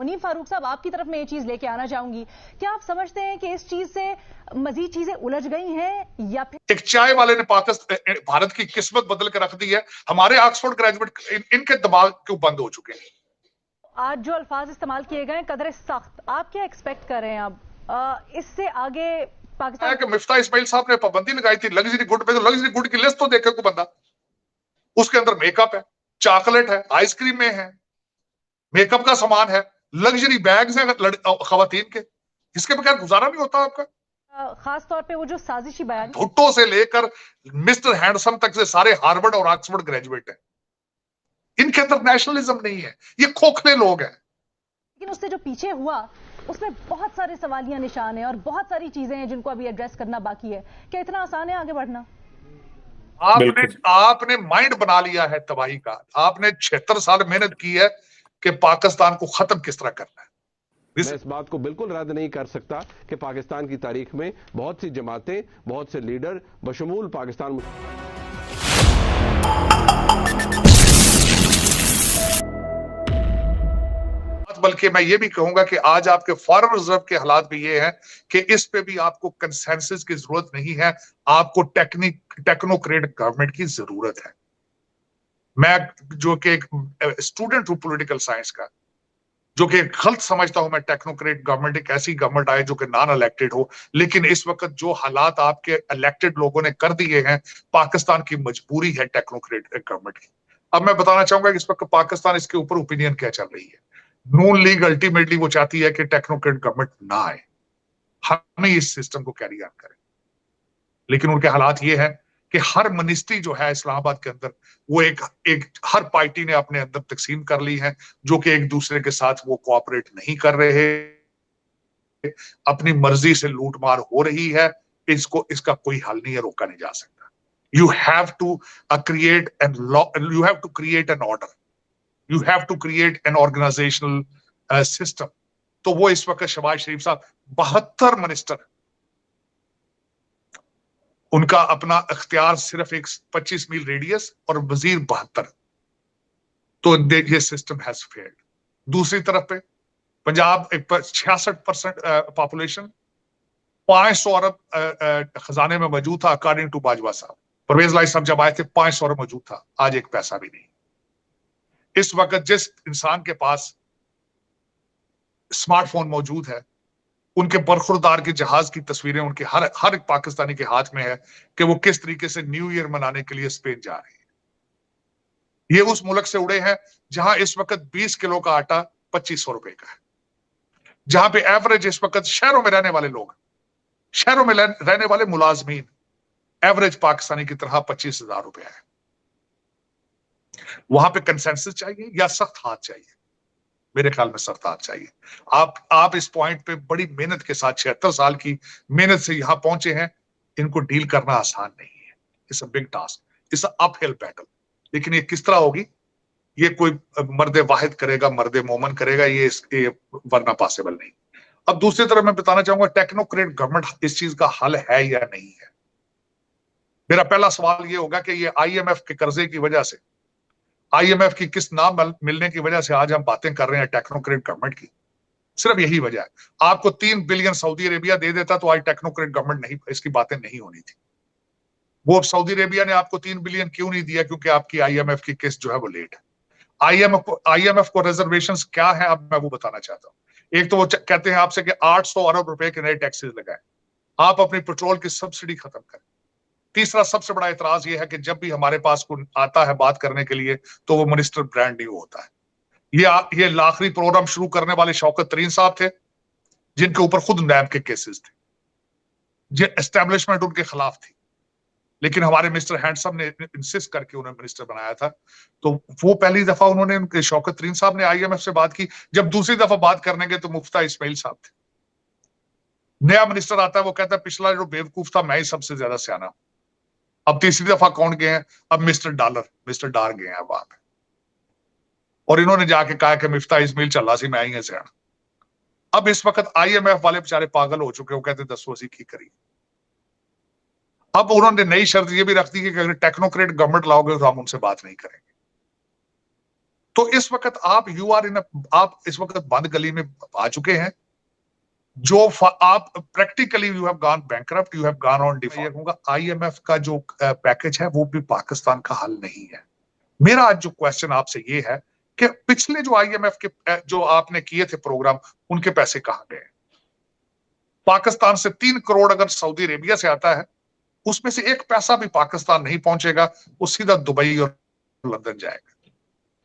मुनीफ फारूक साहब, आपकी तरफ मैं ये चीज लेके आना चाहूंगी, क्या आप समझते हैं कि इस चीज से मजीद चीजें उलझ गई हैं या फिर एक चाय वाले ने पाकिस्तान भारत की किस्मत बदल के रख दी है? हमारे ऑक्सफोर्ड ग्रेजुएट इनके दिमाग क्यों बंद हो चुके हैं? आज जो अल्फाज इस्तेमाल किए गए कदर सख्त, आप क्या एक्सपेक्ट कर रहे हैं अब इससे आगे पाकिस्तान? कि मिफ्ता इस्माइल साहब ने पाबंदी लगाई थी लग्जरी गुड पे, तो लग्जरी गुड की लिस्ट तो देखे को बंदा, उसके अंदर मेकअप है, चॉकलेट है, आइसक्रीम में है, मेकअप का सामान है, लग्जरी बैग्स हैं खवातीन के, इसके बगैर गुजारा नहीं होता आपका। खास तौर पे वो जो साजिशी बयान, भुट्टो से लेकर मिस्टर हैंडसम तक से सारे हार्वर्ड और ऑक्सफोर्ड ग्रेजुएट हैं, इनके अंदर नेशनलिज्म नहीं है, ये खोखले लोग हैं। लेकिन उससे जो पीछे हुआ उसमें बहुत सारे सवालिया निशान हैं और बहुत सारी चीजें हैं जिनको अभी एड्रेस करना बाकी है। क्या इतना आसान है आगे बढ़ना? आपने माइंड बना लिया है तबाही का। आपने 76 साल मेहनत की है कि पाकिस्तान को खत्म किस तरह करना है। मैं इस बात को बिल्कुल रद्द नहीं कर सकता कि पाकिस्तान की तारीख में बहुत सी जमातें, बहुत से लीडर बशमूल पाकिस्तान, बल्कि मैं ये भी कहूंगा कि आज आपके फॉरेन रिजर्व के हालात भी ये हैं कि इस पे भी आपको कंसेंसस की जरूरत नहीं है, आपको टेक्नोक्रेट गवर्नमेंट की जरूरत है। मैं जो कि एक स्टूडेंट हूं पॉलिटिकल साइंस का, जो कि गलत समझता हूं मैं टेक्नोक्रेट गवर्नमेंट एक ऐसी गवर्नमेंट आए जो कि नॉन इलेक्टेड हो, लेकिन इस वक्त जो हालात आपके इलेक्टेड लोगों ने कर दिए हैं, पाकिस्तान की मजबूरी है टेक्नोक्रेट गवर्नमेंट की। अब मैं बताना चाहूंगा कि इस वक्त पाकिस्तान इसके ऊपर ओपिनियन क्या चल रही है। नून लीग अल्टीमेटली वो चाहती है कि टेक्नोक्रेट गवर्नमेंट ना आए, हम ही इस सिस्टम को कैरी ऑन करें, लेकिन उनके हालात ये हैं कि हर मिनिस्ट्री जो है इस्लामाबाद के अंदर वो एक हर पार्टी ने अपने अंदर तकसीम कर ली है, जो कि एक दूसरे के साथ वो कोऑपरेट नहीं कर रहे, अपनी मर्जी से लूटमार हो रही है। इसका कोई हल नहीं है, रोका नहीं जा सकता। You have to create an law, you have to create an order, you have to create an organisational system. तो वो इस वक्त शहबाज शरीफ साहब 72 मिनिस्टर, उनका अपना इख्तियार सिर्फ एक 25 मील रेडियस और वजीर 72, तो ये सिस्टम हैज फेल्ड। दूसरी तरफ पे पंजाब 66% पॉपुलेशन, 500 अरब खजाने में मौजूद था अकॉर्डिंग टू बाजवा साहब। परवेज लाई साहब जब आए थे 500 अरब मौजूद था, आज एक पैसा भी नहीं। इस वक्त जिस इंसान के पास स्मार्टफोन मौजूद है, उनके बरखुरदार के जहाज की तस्वीरें उनके हर एक पाकिस्तानी के हाथ में है कि वो किस तरीके से न्यू ईयर मनाने के लिए स्पेन जा रहे हैं। ये उस मुल्क से उड़े हैं जहां इस वक्त 20 किलो का आटा 2500 रुपए का है, जहां पे एवरेज इस वक्त शहरों में रहने वाले लोग, शहरों में रहने वाले मुलाजमीन एवरेज पाकिस्तानी की तरह 25,000 रुपए है। वहां पे कंसेंसस चाहिए या सख्त हाथ चाहिए? मेरे ख्याल में सख्त हाथ चाहिए। आप इस पॉइंट पे बड़ी मेहनत के साथ 76 साल की मेहनत से यहां पहुंचे हैं, इनको डील करना आसान नहीं है। It's a big task, it's a uphill battle. लेकिन ये किस तरह होगी, ये कोई मर्द वाहिद करेगा, मर्द मोमन करेगा, ये वरना पॉसिबल नहीं। अब दूसरी तरफ मैं बताना चाहूंगा टेक्नोक्रेट गवर्नमेंट इस चीज का हल है या नहीं है। मेरा पहला सवाल ये होगा कि ये IMF के कर्जे की वजह से, IMF की किस्त ना मिलने की वजह से आज हम बातें कर रहे हैं टेक्नोक्रेट गवर्नमेंट की, सिर्फ यही वजह है। आपको 3 बिलियन सऊदी अरेबिया दे देता तो आज टेक्नोक्रेट गवर्नमेंट नहीं, इसकी बातें नहीं होनी थी। वो सऊदी अरेबिया ने आपको 3 बिलियन क्यों नहीं दिया? क्योंकि आपकी IMF की किस्त जो है वो लेट है। IMF को रिजर्वेशंस क्या है, अब मैं वो बताना चाहता हूं। एक तो वो कहते हैं आपसे कि 800 अरब रुपए के नए टैक्सेस लगाए, आप अपनी पेट्रोल की सब्सिडी खत्म करें। तीसरा सबसे बड़ा इतराज ये है कि जब भी हमारे पास कोई आता है बात करने के लिए तो वो मिनिस्टर ब्रांड न्यू होता है। ये आखिरी प्रोग्राम शुरू करने वाले शौकत तरीन साहब थे, जिनके ऊपर खुद नैब के केसेस थे, जो एस्टेब्लिशमेंट उनके खिलाफ थी, लेकिन हमारे मिस्टर हैंडसम ने इंसिस्ट करके उन्हें मिनिस्टर बनाया था। तो वो पहली दफा उन्होंने, उनके शौकत तरीन साहब ने IMF से बात की। जब दूसरी दफा बात करने गए तो मुफ्ता इस्माइल साहब थे। नया मिनिस्टर आता है, वो कहता है पिछला जो बेवकूफ था मैं ही सबसे ज्यादा सियाना हूं। अब तीसरी दफा कौन गए हैं? अब मिस्टर डार गए हैं वहां पे, और इन्होंने जाके कहा कि मिफ्ता इस्माइल चला सी मैं ही सियाना। अब इस वक्त IMF वाले बेचारे पागल हो चुके, वो कहते 10 वसी की करी। अब उन्होंने नई शर्त ये भी रख दी कि अगर टेक्नोक्रेट गवर्नमेंट लाओगे तो हम उनसे बात नहीं करेंगे। तो इस वक्त आप आप इस वक्त बंद गली में आ चुके हैं, जो आप practically you have gone bankrupt, you have gone on default. IMF का जो पैकेज है वो भी पाकिस्तान का हल नहीं है। मेरा आज जो क्वेश्चन आपसे ये है कि पिछले जो IMF के जो आपने किए थे प्रोग्राम, उनके पैसे कहां गए? पाकिस्तान से 3 करोड़ अगर सऊदी अरेबिया से आता है, उसमें से 1 पैसा भी पाकिस्तान नहीं पहुंचेगा, वो सीधा दुबई और लंदन जाएगा।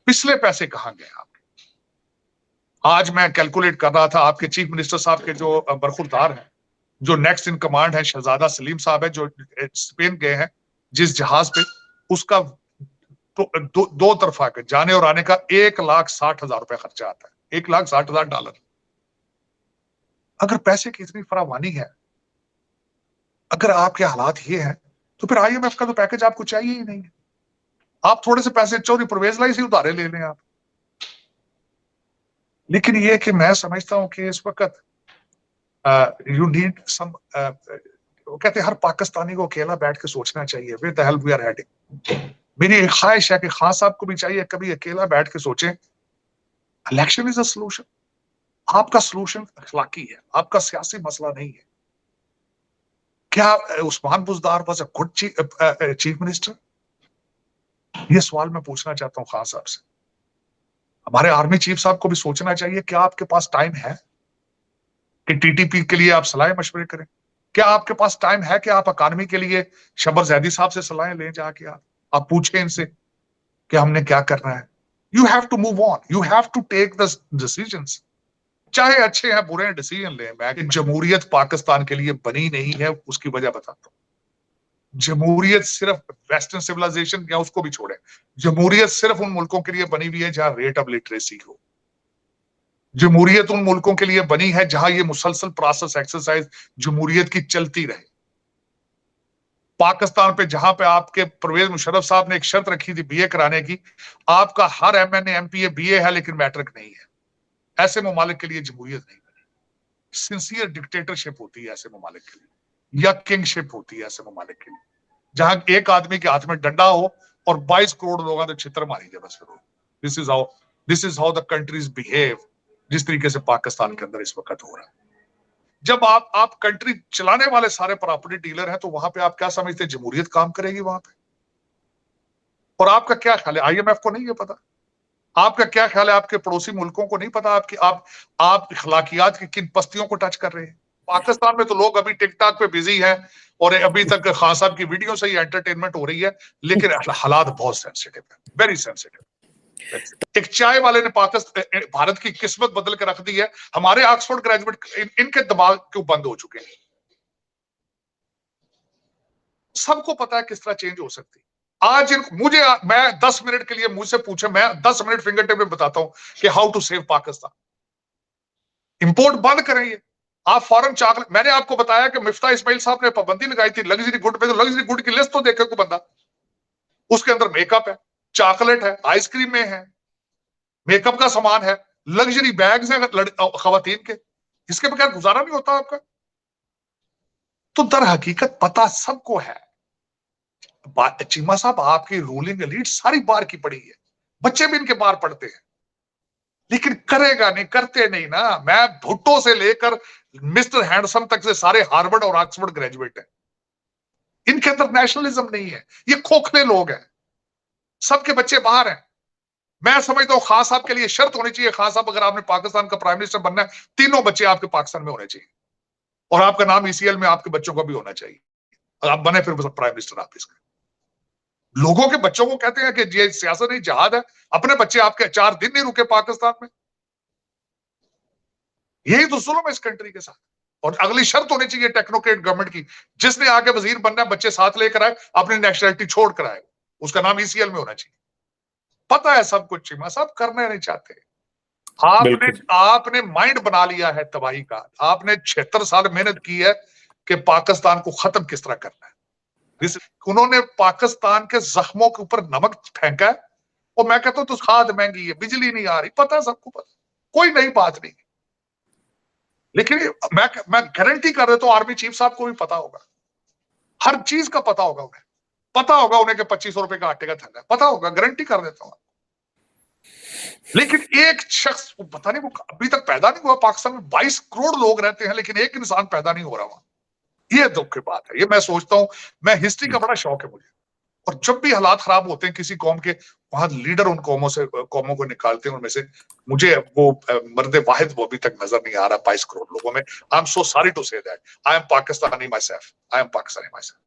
पिछले पैसे कहां गए आपके? आज मैं कैलकुलेट कर रहा था, आपके चीफ मिनिस्टर साहब के जो बरखुरदार हैं, जो नेक्स्ट इन कमांड है शहजादा सलीम साहब है, जो स्पेन गए हैं जिस जहाज पे, उसका दो तरफा के जाने और आने का $1,60,000 खर्चा आता है, $1,60,000। अगर पैसे की इतनी फरावानी है, अगर आपके हालात ये हैं, तो फिर IMF का तो पैकेज आपको चाहिए ही नहीं है। आप थोड़े से पैसे चोरी परवेज लाई से उधारे ले लें आप। लेकिन ये कि मैं समझता हूं कि इस वक्त यू नीड सम, वो कहते हैं हर पाकिस्तानी को अकेला बैठ के सोचना चाहिए, where the hell we are heading. मेरी एक ख्वाहिश है कि खान साहब को भी चाहिए कभी अकेला बैठ के सोचें, इलेक्शन इज अ सॉल्यूशन। आपका सॉल्यूशन अखलाकी है, आपका सियासी मसला नहीं है। क्या Usman Buzdar was a good chief minister? ये सवाल मैं पूछना चाहता हूं खान साहब से। हमारे आर्मी चीफ साहब को भी सोचना चाहिए, क्या आपके पास टाइम है कि TTP के लिए आप सलाह मशवरे करें? क्या आपके पास टाइम है कि आप अकादमी के लिए शबर जैदी साहब से सलाहें लें जाके? आप पूछें इनसे कि हमने क्या करना है। You have to move on, you have to take the decisions, चाहे अच्छे हैं बुरे हैं, डिसीजन लें। मैं जमहूरियत पाकिस्तान के लिए बनी नहीं है, उसकी वजह बताता हूं। जमहूरियत सिर्फ वेस्टर्न सिविलाइजेशन, या उसको भी छोड़े, जमहूरियत सिर्फ उन मुल्कों के लिए बनी हुई है जहां रेट ऑफ लिटरेसी हो। जमहूरियत उन मुल्कों के लिए बनी है जहां ये मुसलसल प्रोसेस एक्सरसाइज जमहूरियत की चलती रहे। पाकिस्तान पे जहां पे आपके परवेज मुशर्रफ साहब ने एक शर्त रखी थी BA कराने की, आपका हर MNA MPA BA है लेकिन मैट्रिक नहीं है। ऐसे ममालिक के लिए जमहूरियत नहीं बनी। सिंसियर डिक्टेटरशिप होती है ऐसे ममालिक के लिए, या किंगशिप होती है ऐसे ममालिक के लिए, जहां एक आदमी के हाथ में डंडा हो और 22 करोड़ लोगों ने छितर मारी जाए बस। This is how the countries behave, जिस तरीके से पाकिस्तान के अंदर इस वक्त हो रहा है। जब आप कंट्री चलाने वाले सारे प्रॉपर्टी डीलर हैं, तो वहां पे आप क्या समझते हैं जमहूरियत काम करेगी वहां पे? और आपका क्या ख्याल है, IMF को नहीं है पता? आपका क्या ख्याल है, आपके पड़ोसी मुल्कों को नहीं पता आपकी आप अखलाकियात की किन पस्तियों को टच कर रहे हैं? पाकिस्तान में तो लोग अभी टिकटॉक पे बिजी हैं और अभी तक खान साहब की वीडियो से ही एंटरटेनमेंट हो रही है, लेकिन हालात बहुत सेंसिटिव है, वेरी सेंसिटिव। एक चाय वाले ने भारत की किस्मत बदल के रख दी है। हमारे ऑक्सफोर्ड ग्रेजुएट इनके दिमाग क्यों बंद हो चुके हैं? सबको पता है किस तरह चेंज हो सकती। आज मुझे मैं 10 मिनट के लिए मुझसे पूछे, मैं 10 मिनट फिंगर टिप में बताता हूं कि how to save Pakistan. Import बंद करें ये। आप फॉरेन चॉकलेट, मैंने आपको बताया कि मिफ्ता इस्माइल साहब ने पाबंदी लगाई थी लग्जरी गुड पे, तो लग्जरी गुड की लिस्ट तो देखे को बंदा, उसके अंदर मेकअप है, चॉकलेट है, आइसक्रीम में है, मेकअप का सामान है, लग्जरी बैग्स हैं खवातीन के, इसके बगैर गुजारा नहीं होता आपका। तो दर हकीकत पता सबको है। चीमा साहब, आपकी रूलिंग एलीट सारी बार की पड़ी है, बच्चे भी इनके बाहर पढ़ते हैं, लेकिन करेगा नहीं, करते नहीं ना। मैं भुट्टो से लेकर मिस्टर हैंडसम तक से सारे हार्वर्ड और ऑक्सफोर्ड ग्रेजुएट हैं। इनके अंदर नेशनलिज्म नहीं है, ये खोखले लोग हैं, सबके बच्चे बाहर हैं। मैं समझता हूं खान साहब के लिए शर्त होनी चाहिए, खान साहब अगर आपने पाकिस्तान का प्राइम मिनिस्टर बनना है, 3 बच्चे आपके पाकिस्तान में होने चाहिए, और आपका नाम ECL में आपके बच्चों का भी होना चाहिए। आप बने फिर प्राइम मिनिस्टर आप इसका। लोगों के बच्चों को कहते हैं कि ये सियासत नहीं जहाद है, अपने बच्चे आपके 4 दिन नहीं रुके पाकिस्तान में। यही तो जुल्म है इस कंट्री के साथ। और अगली शर्त होनी चाहिए टेक्नोक्रेट गवर्नमेंट की, जिसने आगे वजीर बनना है बच्चे साथ लेकर आए, अपनी नेशनलिटी छोड़ कर आए, उसका नाम ECL में होना चाहिए। पता है सब कुछ, चीमा साहब करना नहीं चाहते। आपने माइंड बना लिया है तबाही का। आपने 76 साल मेहनत की है कि पाकिस्तान को खत्म किस तरह करना है। उन्होंने पाकिस्तान के जख्मों के ऊपर नमक फेंका है, और मैं कहता हूं तो खाद महंगी है, बिजली नहीं आ रही, पता है सबको, पता, कोई नई बात नहीं। लेकिन मैं गारंटी कर देता हूं आर्मी चीफ साहब को भी पता होगा, हर चीज का पता होगा उन्हें, पता होगा उन्हें कि 2500 रुपए का आटे का थैला, पता होगा, गारंटी कर देता हूं। लेकिन एक शख्स, वो पता नहीं, वो अभी तक पैदा नहीं हुआ। पाकिस्तान में 22 करोड़ लोग रहते हैं, लेकिन एक इंसान पैदा नहीं हो रहा वहां। ये दुख की बात है। ये मैं सोचता हूं, मैं हिस्ट्री का बड़ा शौक है मुझे, और जब भी हालात खराब होते हैं किसी कौम के, वहां लीडर उन कौमों को निकालते हैं उनमें से। मुझे वो मर्द वाहिद वो अभी तक नजर नहीं आ रहा 22 करोड़ लोगों में। I am so sorry to say that. I am Pakistani myself. I am Pakistani my self.